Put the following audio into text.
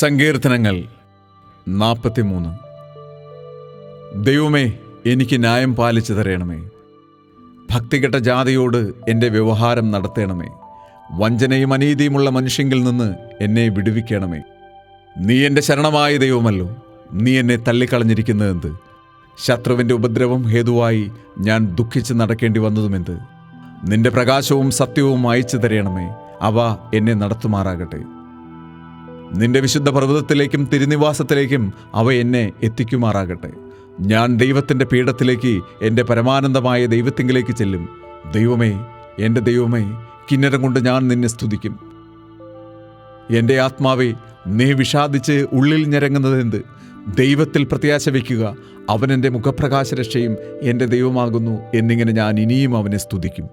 സങ്കീർത്തനങ്ങൾ 43. ദൈവമേ, എനിക്ക് ന്യായം പാലിച്ചു തരണമേ. ഭക്തികെട്ട ജാതിയോട് എൻ്റെ വ്യവഹാരം നടത്തണമേ. വഞ്ചനയും അനീതിയുമുള്ള മനുഷ്യങ്കിൽ നിന്ന് എന്നെ വിടുവിക്കണമേ. നീ എൻ്റെ ശരണമായ ദൈവമല്ലോ. നീ എന്നെ തള്ളിക്കളഞ്ഞിരിക്കുന്നതെന്ത്? ശത്രുവിൻ്റെ ഉപദ്രവം ഹേതുവായി ഞാൻ ദുഃഖിച്ച് നടക്കേണ്ടി വന്നതുമെന്ത്? നിന്റെ പ്രകാശവും സത്യവും അയച്ചു തരണമേ. അവ എന്നെ നടത്തുമാറാകട്ടെ. നിന്റെ വിശുദ്ധ പർവ്വതത്തിലേക്കും തിരുനിവാസത്തിലേക്കും അവ എന്നെ എത്തിക്കുമാറാകട്ടെ. ഞാൻ ദൈവത്തിൻ്റെ പീഠത്തിലേക്ക്, എൻ്റെ പരമാനന്ദമായ ദൈവത്തിങ്കിലേക്ക് ചെല്ലും. ദൈവമേ, എൻ്റെ ദൈവമേ, കിന്നരം കൊണ്ട് ഞാൻ നിന്നെ സ്തുതിക്കും. എൻ്റെ ആത്മാവേ, നീ വിഷാദിച്ച് ഉള്ളിൽ ഞരങ്ങുന്നതെന്ത്? ദൈവത്തിൽ പ്രത്യാശ വയ്ക്കുക. അവൻ എൻ്റെ മുഖപ്രകാശരക്ഷയും എൻ്റെ ദൈവമാകുന്നു എന്നിങ്ങനെ ഞാൻ ഇനിയും അവനെ സ്തുതിക്കും.